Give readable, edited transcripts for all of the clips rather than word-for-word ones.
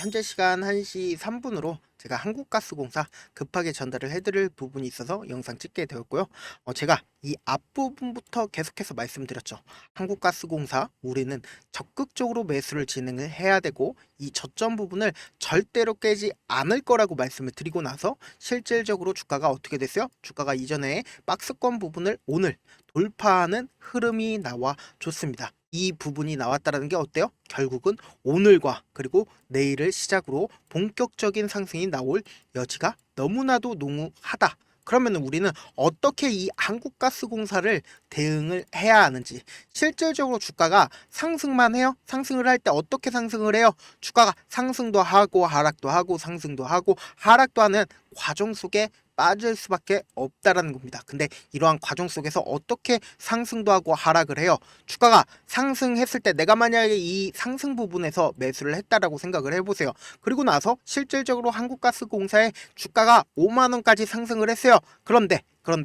현재 시간 1시 3분으로 제가 한국가스공사 급하게 전달을 해드릴 부분이 있어서 영상 찍게 되었고요. 제가 이 앞부분부터 계속해서 말씀드렸죠. 한국가스공사 우리는 적극적으로 매수를 진행을 해야 되고 이 저점 부분을 절대로 깨지 않을 거라고 말씀을 드리고 나서 실질적으로 주가가 어떻게 됐어요? 주가가 이전에 박스권 부분을 오늘 돌파하는 흐름이 나와 줬습니다. 이 부분이 나왔다는 게 어때요? 결국은 오늘과 그리고 내일을 시작으로 본격적인 상승이 나올 여지가 너무나도 농후하다. 그러면 우리는 어떻게 이 한국가스공사를 대응을 해야 하는지, 실질적으로 주가가 상승만 해요? 상승을 할 때 어떻게 상승을 해요? 주가가 상승도 하고 하락도 하고 상승도 하고 하락도 하는 과정 속에 빠질 수밖에 없다라는 겁니다. 근데 이러한 과정 속에서 어떻게 상승도 하고 하락을 해요? 주가가 상승했을 때 내가 만약에 이 상승 부분에서 매수를 했다라고 생각을 해보세요. 그리고 나서 실질적으로 한국가스공사의 주가가 5만 원까지 상승을 했어요. 그런데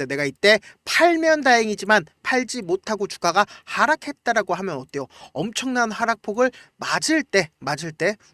내가 이때 팔면 다행이지만 팔지 못하고 주가가 하락했다라고 하면 어때요? 엄청난 하락폭을 맞을 때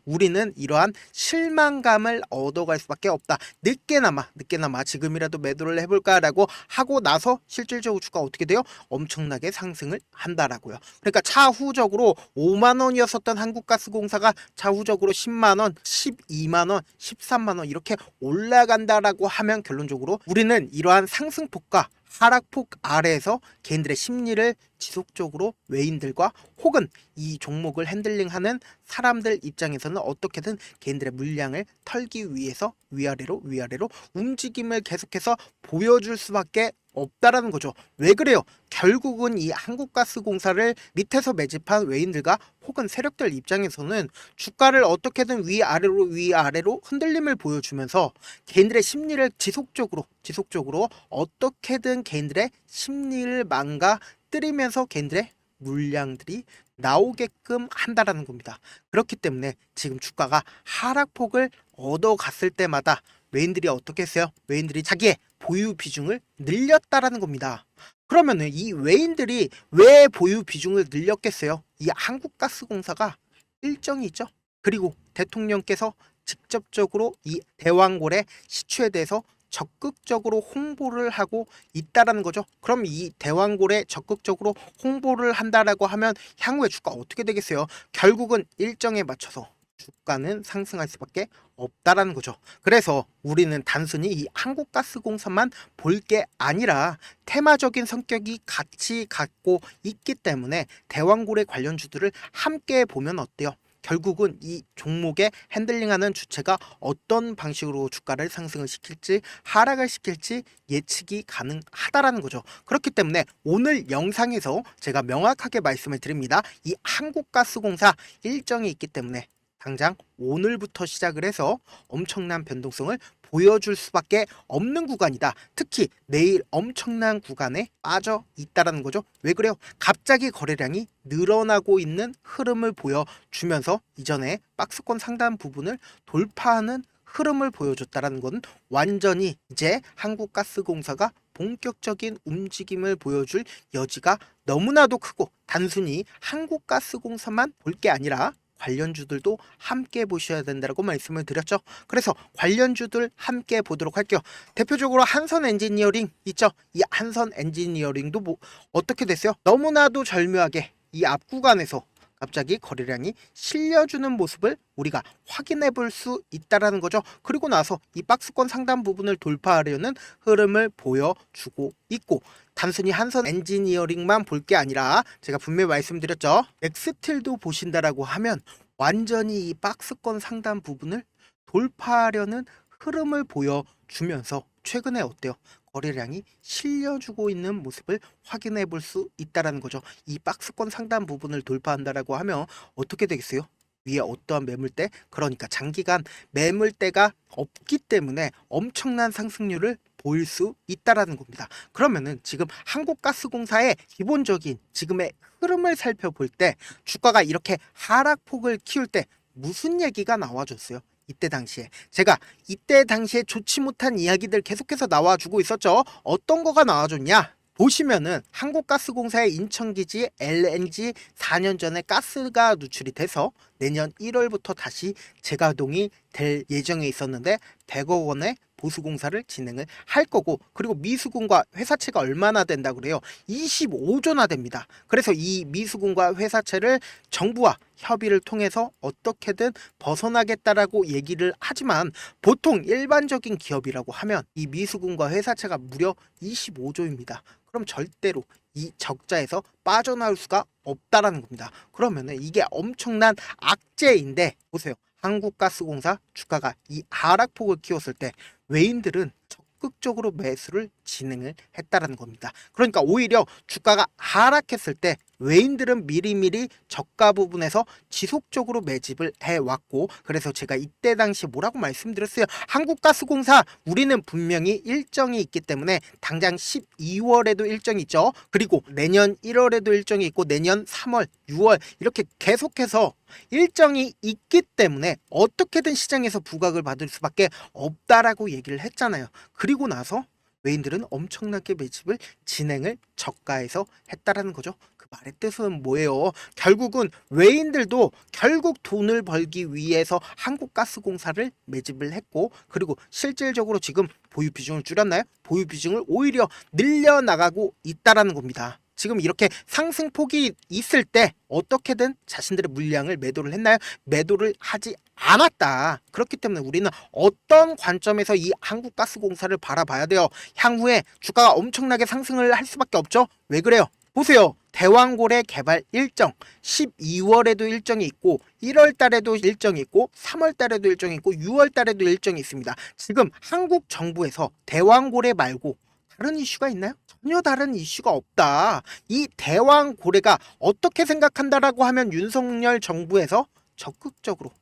우리는 이러한 실망감을 얻어갈 수밖에 없다. 늦게나마 지금이라도 매도를 해볼까라고 하고 나서 실질적으로 주가 어떻게 돼요? 엄청나게 상승을 한다라고요. 그러니까 차후적으로 5만 원이었었던 한국가스공사가 차후적으로 10만 원, 12만 원, 13만 원 이렇게 올라간다라고 하면 결론적으로 우리는 이러한 상승폭과 하락폭 아래에서 개인들의 심리를 지속적으로 외인들과 혹은 이 종목을 핸들링하는 사람들 입장에서는 어떻게든 개인들의 물량을 털기 위해서 위아래로 움직임을 계속해서 보여줄 수밖에 없다라는 거죠. 왜 그래요? 결국은 이 한국가스공사를 밑에서 매집한 외인들과 혹은 세력들 입장에서는 주가를 어떻게든 위아래로 흔들림을 보여주면서 개인들의 심리를 지속적으로 어떻게든 개인들의 심리를 망가뜨리면서 개인들의 물량들이 나오게끔 한다라는 겁니다. 그렇기 때문에 지금 주가가 하락폭을 얻어갔을 때마다 외인들이 어떻게 했어요? 외인들이 자기의 보유 비중을 늘렸다라는 겁니다. 그러면은 이 외인들이 왜 보유 비중을 늘렸겠어요? 이 한국가스공사가 일정이 있죠. 그리고 대통령께서 직접적으로 이 대왕골의 시추에 대해서 적극적으로 홍보를 하고 있다라는 거죠. 그럼 이 대왕골에 적극적으로 홍보를 한다라고 하면 향후에 주가 어떻게 되겠어요? 결국은 일정에 맞춰서 주가는 상승할 수밖에 없다라는 거죠. 그래서 우리는 단순히 이 한국가스공사만 볼 게 아니라 테마적인 성격이 같이 갖고 있기 때문에 대왕골의 관련주들을 함께 보면 어때요? 결국은 이 종목의 핸들링하는 주체가 어떤 방식으로 주가를 상승을 시킬지 하락을 시킬지 예측이 가능하다라는 거죠. 그렇기 때문에 오늘 영상에서 제가 명확하게 말씀을 드립니다. 이 한국가스공사 일정이 있기 때문에 당장 오늘부터 시작을 해서 엄청난 변동성을 보여줄 수밖에 없는 구간이다. 특히 내일 엄청난 구간에 빠져 있다라는 거죠. 왜 그래요? 갑자기 거래량이 늘어나고 있는 흐름을 보여주면서 이전에 박스권 상단 부분을 돌파하는 흐름을 보여줬다라는 것은 완전히 이제 한국가스공사가 본격적인 움직임을 보여줄 여지가 너무나도 크고 단순히 한국가스공사만 볼 게 아니라 관련주들도 함께 보셔야 된다고 말씀을 드렸죠. 그래서 관련주들 함께 보도록 할게요. 대표적으로 한선 엔지니어링 있죠. 이 한선 엔지니어링도 어떻게 됐어요? 너무나도 절묘하게 이 앞 구간에서 갑자기 거래량이 실려주는 모습을 우리가 확인해 볼 수 있다라는 거죠. 그리고 나서 이 박스권 상단 부분을 돌파하려는 흐름을 보여주고 있고 단순히 한선 엔지니어링만 볼 게 아니라 제가 분명히 말씀드렸죠. 엑스틸도 보신다라고 하면 완전히 이 박스권 상단 부분을 돌파하려는 흐름을 보여주면서 최근에 어때요? 거래량이 실려주고 있는 모습을 확인해 볼 수 있다라는 거죠. 이 박스권 상단 부분을 돌파한다라고 하면 어떻게 되겠어요? 위에 어떠한 매물대, 그러니까 장기간 매물대가 없기 때문에 엄청난 상승률을 보일 수 있다라는 겁니다. 그러면은 지금 한국가스공사의 기본적인 지금의 흐름을 살펴볼 때 주가가 이렇게 하락폭을 키울 때 무슨 얘기가 나와줬어요? 이때 당시에 좋지 못한 이야기들 계속해서 나와주고 있었죠. 어떤 거가 나와줬냐? 보시면은 한국가스공사의 인천기지에 LNG 4년 전에 가스가 누출이 돼서 내년 1월부터 다시 재가동이 될 예정에 있었는데 100억 원의 보수공사를 진행을 할 거고, 그리고 미수금과 회사채가 얼마나 된다 그래요? 25조나 됩니다. 그래서 이 미수금과 회사채를 정부와 협의를 통해서 어떻게든 벗어나겠다라고 얘기를 하지만, 보통 일반적인 기업이라고 하면 이 미수금과 회사채가 무려 25조입니다. 그럼 절대로 이 적자에서 빠져나올 수가 없다라는 겁니다. 그러면은 이게 엄청난 악재인데, 보세요. 한국가스공사 주가가 이 하락폭을 키웠을 때 외인들은 적극적으로 매수를 진행을 했다라는 겁니다. 그러니까 오히려 주가가 하락했을 때 외인들은 미리미리 저가 부분에서 지속적으로 매집을 해왔고, 그래서 제가 이때 당시 뭐라고 말씀드렸어요? 한국가스공사 우리는 분명히 일정이 있기 때문에 당장 12월에도 일정이 있죠. 그리고 내년 1월에도 일정이 있고 내년 3월, 6월 이렇게 계속해서 일정이 있기 때문에 어떻게든 시장에서 부각을 받을 수밖에 없다라고 얘기를 했잖아요. 그리고 나서 외인들은 엄청나게 매집을 진행을 저가에서 했다라는 거죠. 그 말의 뜻은 뭐예요? 결국은 외인들도 결국 돈을 벌기 위해서 한국가스공사를 매집을 했고, 그리고 실질적으로 지금 보유 비중을 줄였나요? 보유 비중을 오히려 늘려나가고 있다라는 겁니다. 지금 이렇게 상승폭이 있을 때 어떻게든 자신들의 물량을 매도를 했나요? 매도를 하지 않았다. 그렇기 때문에 우리는 어떤 관점에서 이 한국가스공사를 바라봐야 돼요? 향후에 주가가 엄청나게 상승을 할 수밖에 없죠. 왜 그래요? 보세요. 대왕고래 개발 일정 12월에도 일정이 있고 1월 달에도 일정이 있고 3월 달에도 일정이 있고 6월 달에도 일정이 있습니다. 지금 한국 정부에서 대왕고래 말고 다른 이슈가 있나요? 전혀 다른 이슈가 없다. 이 대왕고래가 어떻게 생각한다라고 하면 윤석열 정부에서 적극적으로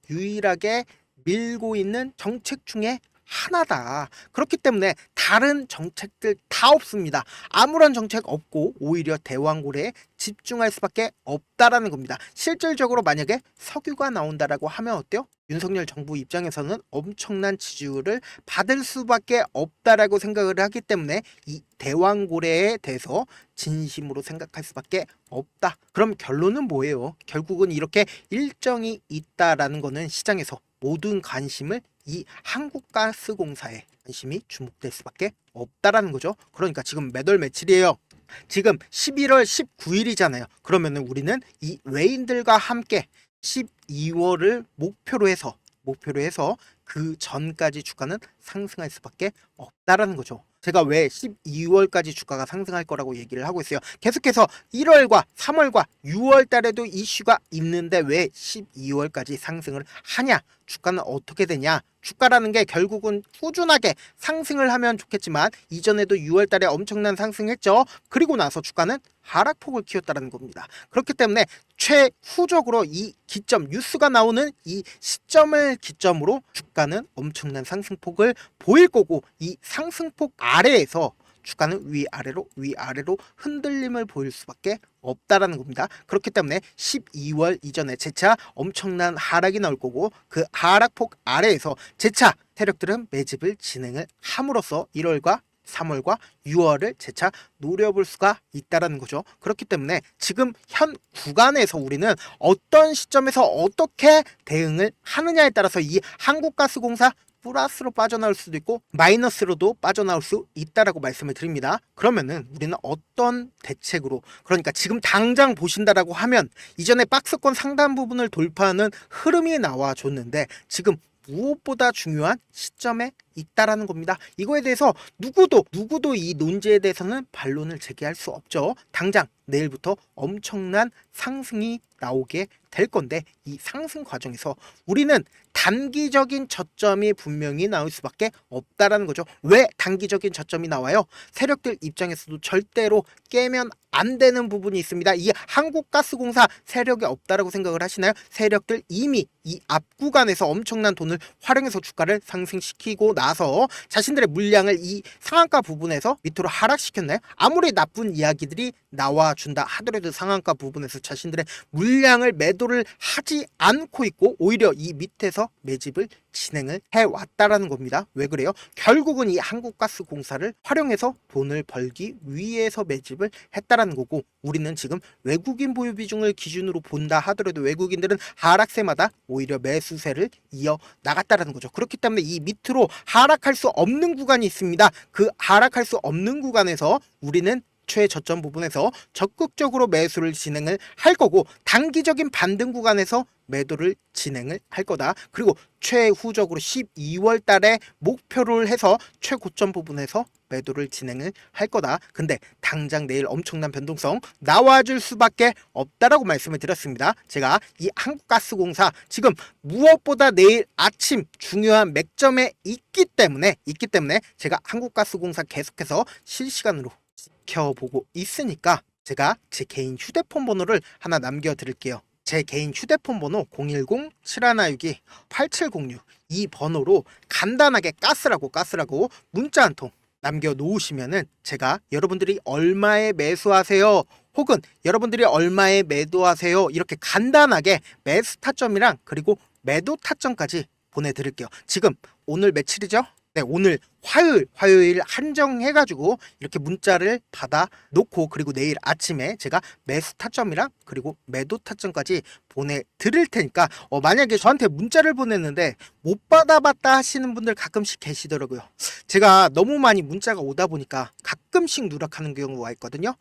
유일하게 밀고 있는 정책 중에 하나다. 그렇기 때문에 다른 정책들 다 없습니다. 아무런 정책 없고 오히려 대왕고래에 집중할 수밖에 없다라는 겁니다. 실질적으로 만약에 석유가 나온다라고 하면 어때요? 윤석열 정부 입장에서는 엄청난 지지율을 받을 수밖에 없다라고 생각을 하기 때문에 이 대왕고래에 대해서 진심으로 생각할 수밖에 없다. 그럼 결론은 뭐예요? 결국은 이렇게 일정이 있다라는 거는 시장에서 모든 관심을 이 한국가스공사에 관심이 주목될 수밖에 없다라는 거죠. 그러니까 지금 몇 월 며칠이에요? 지금 11월 19일이잖아요. 그러면은 우리는 이 외인들과 함께 12월을 목표로 해서 그 전까지 주가는 상승할 수밖에 없다라는 거죠. 제가 왜 12월까지 주가가 상승할 거라고 얘기를 하고 있어요. 계속해서 1월과 3월과 6월 달에도 이슈가 있는데 왜 12월까지 상승을 하냐? 주가는 어떻게 되냐? 주가라는 게 결국은 꾸준하게 상승을 하면 좋겠지만 이전에도 6월 달에 엄청난 상승했죠. 그리고 나서 주가는 하락폭을 키웠다는 겁니다. 그렇기 때문에 최후적으로 이 기점, 뉴스가 나오는 이 시점을 기점으로 주가는 엄청난 상승폭을 보일 거고, 이 상승폭 아래에서 주가는 위아래로 흔들림을 보일 수밖에 없다라는 겁니다. 그렇기 때문에 12월 이전에 재차 엄청난 하락이 나올 거고, 그 하락폭 아래에서 재차 세력들은 매집을 진행을 함으로써 1월과 3월과 6월을 재차 노려볼 수가 있다라는 거죠. 그렇기 때문에 지금 현 구간에서 우리는 어떤 시점에서 어떻게 대응을 하느냐에 따라서 이 한국가스공사 플러스로 빠져나올 수도 있고 마이너스로도 빠져나올 수 있다라고 말씀을 드립니다. 그러면은 우리는 어떤 대책으로, 그러니까 지금 당장 보신다라고 하면 이전에 박스권 상단 부분을 돌파하는 흐름이 나와줬는데 지금 무엇보다 중요한 시점에 있다라는 겁니다. 이거에 대해서 누구도 이 논제에 대해서는 반론을 제기할 수 없죠. 당장 내일부터 엄청난 상승이 나오게 될 건데 이 상승 과정에서 우리는 단기적인 저점이 분명히 나올 수밖에 없다라는 거죠. 왜 단기적인 저점이 나와요? 세력들 입장에서도 절대로 깨면 안 되는 부분이 있습니다. 이 한국가스공사 세력이 없다라고 생각을 하시나요? 세력들 이미 이 앞 구간에서 엄청난 돈을 활용해서 주가를 상승시키고 나서 자신들의 물량을 이 상한가 부분에서 밑으로 하락시켰나요? 아무리 나쁜 이야기들이 나와준다 하더라도 상한가 부분에서 자신들의 물량을 매도를 하지 않고 있고 오히려 이 밑에서 매집을 진행을 해왔다라는 겁니다. 왜 그래요? 결국은 이 한국가스공사를 활용해서 돈을 벌기 위해서 매집을 했다라는 거고, 우리는 지금 외국인 보유 비중을 기준으로 본다 하더라도 외국인들은 하락세마다 오히려 매수세를 이어 나갔다라는 거죠. 그렇기 때문에 이 밑으로 하락할 수 없는 구간이 있습니다. 그 하락할 수 없는 구간에서 우리는 최저점 부분에서 적극적으로 매수를 진행을 할 거고, 단기적인 반등 구간에서 매도를 진행을 할 거다. 그리고 최후적으로 12월 달에 목표를 해서 최고점 부분에서 매도를 진행을 할 거다. 근데 당장 내일 엄청난 변동성 나와줄 수밖에 없다라고 말씀을 드렸습니다. 제가 이 한국가스공사 지금 무엇보다 내일 아침 중요한 맥점에 있기 때문에 제가 한국가스공사 계속해서 실시간으로 지켜보고 있으니까 제가 제 개인 휴대폰 번호를 하나 남겨드릴게요. 제 개인 휴대폰 번호 010-7162-8706, 이 번호로 간단하게 가스라고 문자 한 통 남겨놓으시면은 제가 여러분들이 얼마에 매수하세요 혹은 여러분들이 얼마에 매도하세요 이렇게 간단하게 매수 타점이랑 그리고 매도 타점까지 보내드릴게요. 지금 오늘 며칠이죠? 네, 오늘 화요일 한정해가지고 이렇게 문자를 받아 놓고, 그리고 내일 아침에 제가 매수 타점이랑 그리고 매도 타점까지 보내드릴 테니까 만약에 저한테 문자를 보냈는데 못 받아봤다 하시는 분들 가끔씩 계시더라고요. 제가 너무 많이 문자가 오다 보니까 가끔씩 누락하는 경우가 있거든요.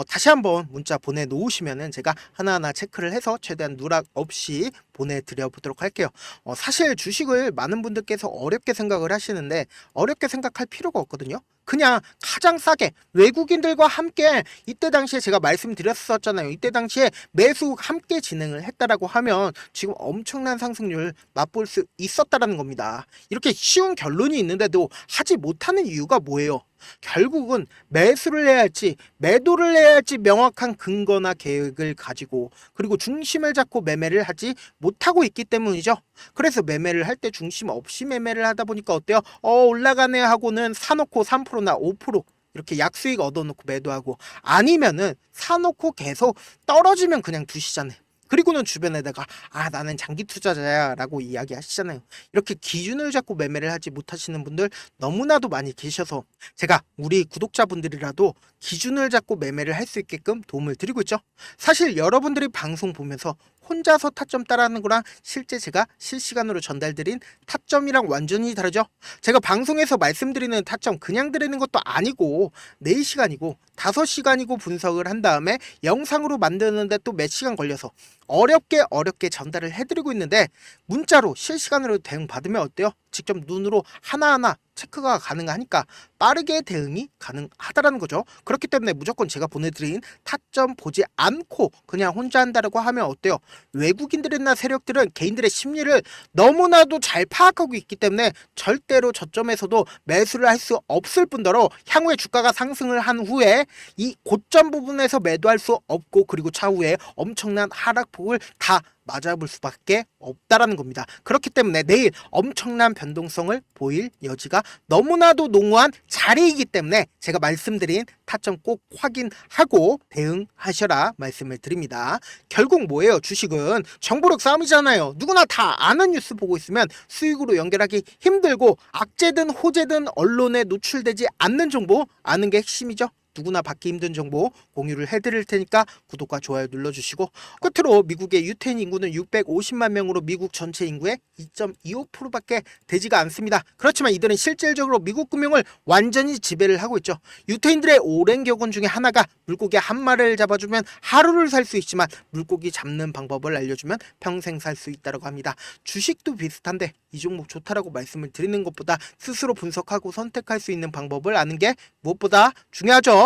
다시 한번 문자 보내놓으시면은 제가 하나하나 체크를 해서 최대한 누락 없이 보내드려 보도록 할게요. 사실 주식을 많은 분들께서 어렵게 생각을 하시는데 어렵게 생각할 필요가 없거든요. 그냥 가장 싸게 외국인들과 함께, 이때 당시에 제가 말씀드렸었잖아요. 이때 당시에 매수 함께 진행을 했다라고 하면 지금 엄청난 상승률 맛볼 수 있었다라는 겁니다. 이렇게 쉬운 결론이 있는데도 하지 못하는 이유가 뭐예요? 결국은 매수를 해야 할지 매도를 해야 할지 명확한 근거나 계획을 가지고, 그리고 중심을 잡고 매매를 하지 못하고 있기 때문이죠. 그래서 매매를 할 때 중심 없이 매매를 하다 보니까 어때요? 올라가네 하고는 사놓고 3%나 5% 이렇게 약수익 얻어놓고 매도하고, 아니면은 사놓고 계속 떨어지면 그냥 두시잖아요. 그리고는 주변에다가 나는 장기 투자자야 라고 이야기 하시잖아요. 이렇게 기준을 잡고 매매를 하지 못하시는 분들 너무나도 많이 계셔서 제가 우리 구독자분들이라도 기준을 잡고 매매를 할 수 있게끔 도움을 드리고 있죠. 사실 여러분들이 방송 보면서 혼자서 타점 따라하는 거랑 실제 제가 실시간으로 전달드린 타점이랑 완전히 다르죠. 제가 방송에서 말씀드리는 타점 그냥 드리는 것도 아니고 4시간이고 5시간이고 분석을 한 다음에 영상으로 만드는데 또 몇 시간 걸려서 어렵게 전달을 해드리고 있는데, 문자로 실시간으로 대응 받으면 어때요? 직접 눈으로 하나하나 체크가 가능하니까 빠르게 대응이 가능하다라는 거죠. 그렇기 때문에 무조건 제가 보내드린 타점 보지 않고 그냥 혼자 한다라고 하면 어때요? 외국인들이나 세력들은 개인들의 심리를 너무나도 잘 파악하고 있기 때문에 절대로 저점에서도 매수를 할 수 없을 뿐더러 향후에 주가가 상승을 한 후에 이 고점 부분에서 매도할 수 없고, 그리고 차후에 엄청난 하락폭을 다 맞아볼 수밖에 없다라는 겁니다. 그렇기 때문에 내일 엄청난 변동성을 보일 여지가 너무나도 농후한 자리이기 때문에 제가 말씀드린 타점 꼭 확인하고 대응하셔라 말씀을 드립니다. 결국 뭐예요? 주식은 정보력 싸움이잖아요. 누구나 다 아는 뉴스 보고 있으면 수익으로 연결하기 힘들고, 악재든 호재든 언론에 노출되지 않는 정보 아는 게 핵심이죠. 누구나 받기 힘든 정보 공유를 해드릴 테니까 구독과 좋아요 눌러주시고, 끝으로 미국의 유태인 인구는 650만 명으로 미국 전체 인구의 2.25%밖에 되지가 않습니다. 그렇지만 이들은 실질적으로 미국 금융을 완전히 지배를 하고 있죠. 유태인들의 오랜 격언 중에 하나가 물고기 한 마리를 잡아주면 하루를 살 수 있지만 물고기 잡는 방법을 알려주면 평생 살 수 있다고 합니다. 주식도 비슷한데 이 종목 좋다라고 말씀을 드리는 것보다 스스로 분석하고 선택할 수 있는 방법을 아는 게 무엇보다 중요하죠.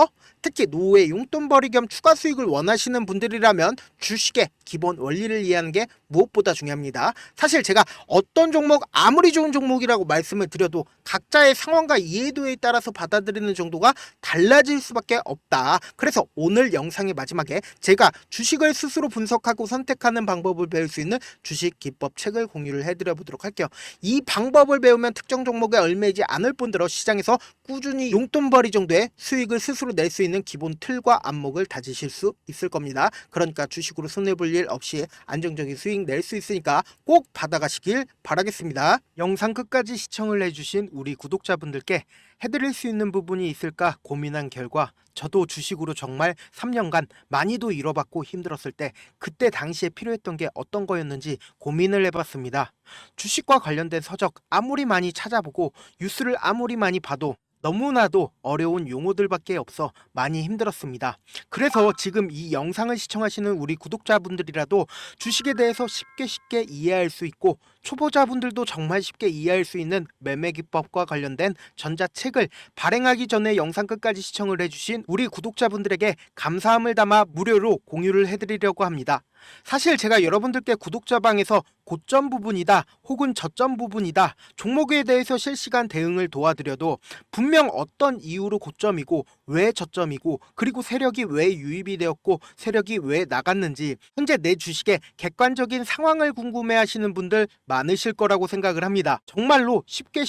특히 노후에 용돈벌이 겸 추가 수익을 원하시는 분들이라면 주식의 기본 원리를 이해하는 게 무엇보다 중요합니다. 사실 제가 어떤 종목 아무리 좋은 종목이라고 말씀을 드려도 각자의 상황과 이해도에 따라서 받아들이는 정도가 달라질 수밖에 없다. 그래서 오늘 영상의 마지막에 제가 주식을 스스로 분석하고 선택하는 방법을 배울 수 있는 주식 기법 책을 공유를 해드려 보도록 할게요. 이 방법을 배우면 특정 종목에 얽매이지 않을 뿐더러 시장에서 꾸준히 용돈벌이 정도의 수익을 스스로 낼 수 있는 기본 틀과 안목을 다지실 수 있을 겁니다. 그러니까 주식으로 손해볼 일 없이 안정적인 수익 낼 수 있으니까 꼭 받아가시길 바라겠습니다. 영상 끝까지 시청을 해주신 우리 구독자분들께 해드릴 수 있는 부분이 있을까 고민한 결과 저도 주식으로 정말 3년간 많이도 잃어봤고 힘들었을 때 그때 당시에 필요했던 게 어떤 거였는지 고민을 해봤습니다. 주식과 관련된 서적 아무리 많이 찾아보고 뉴스를 아무리 많이 봐도 너무나도 어려운 용어들밖에 없어 많이 힘들었습니다. 그래서 지금 이 영상을 시청하시는 우리 구독자분들이라도 주식에 대해서 쉽게 이해할 수 있고 초보자분들도 정말 쉽게 이해할 수 있는 매매 기법과 관련된 전자책을 발행하기 전에 영상 끝까지 시청을 해주신 우리 구독자분들에게 감사함을 담아 무료로 공유를 해드리려고 합니다. 사실 제가 여러분들께 구독자방에서 고점 부분이다 혹은 저점 부분이다 종목에 대해서 실시간 대응을 도와드려도 분명 어떤 이유로 고점이고 왜 저점이고 그리고 세력이 왜 유입이 되었고 세력이 왜 나갔는지 현재 내 주식의 객관적인 상황을 궁금해 하시는 분들 많으실 거라고 생각을 합니다. 정말로 쉽게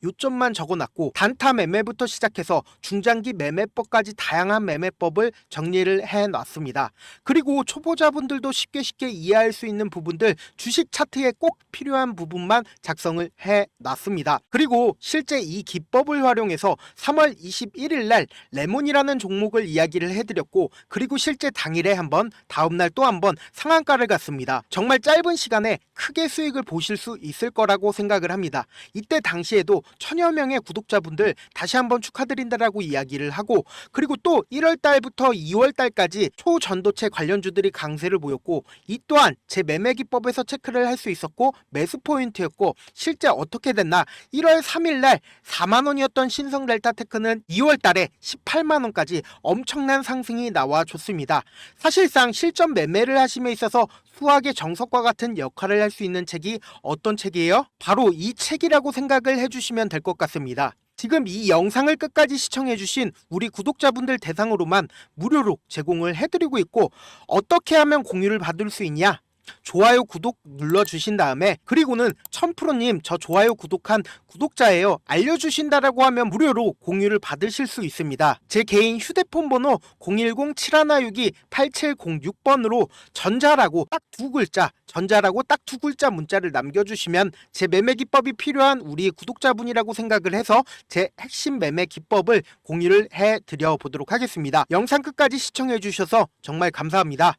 요점만 적어놨고 단타 매매부터 시작해서 중장기 매매법까지 다양한 매매법을 정리를 해놨습니다. 그리고 초보자분들도 쉽게 이해할 수 있는 부분들 주식 차트에 꼭 필요한 부분만 작성을 해놨습니다. 그리고 실제 이 기법을 활용해서 3월 21일 날 레몬이라는 종목을 이야기를 해드렸고 그리고 실제 당일에 한번 다음날 또 한번 상한가를 갔습니다. 정말 짧은 시간에 크게 수익을 보실 수 있을 거라고 생각을 합니다. 이때 당시에도 1000여 명의 구독자분들 다시 한번 축하드린다라고 이야기를 하고 그리고 또 1월 달부터 2월 달까지 초전도체 관련주들이 강세를 보였고 이 또한 제 매매 기법에서 체크를 할 수 있었고 매수 포인트였고 실제 어떻게 됐나 1월 3일 날 4만원이었던 신성 델타테크는 2월 달에 18만원까지 엄청난 상승이 나와줬습니다. 사실상 실전 매매를 하심에 있어서 수학의 정석과 같은 역할을 할 수 있는 책이 어떤 책이에요? 바로 이 책이라고 생각을 해주시면 될 것 같습니다. 지금 이 영상을 끝까지 시청해주신 우리 구독자분들 대상으로만 무료로 제공을 해드리고 있고 어떻게 하면 공유를 받을 수 있냐? 좋아요 구독 눌러주신 다음에 그리고는 1000%님 저 좋아요 구독한 구독자예요 알려주신다라고 하면 무료로 공유를 받으실 수 있습니다. 제 개인 휴대폰 번호 010-7162-8706번으로 전자라고 딱 두 글자 전자라고 딱 두 글자 문자를 남겨주시면 제 매매 기법이 필요한 우리 구독자분이라고 생각을 해서 제 핵심 매매 기법을 공유를 해드려 보도록 하겠습니다. 영상 끝까지 시청해 주셔서 정말 감사합니다.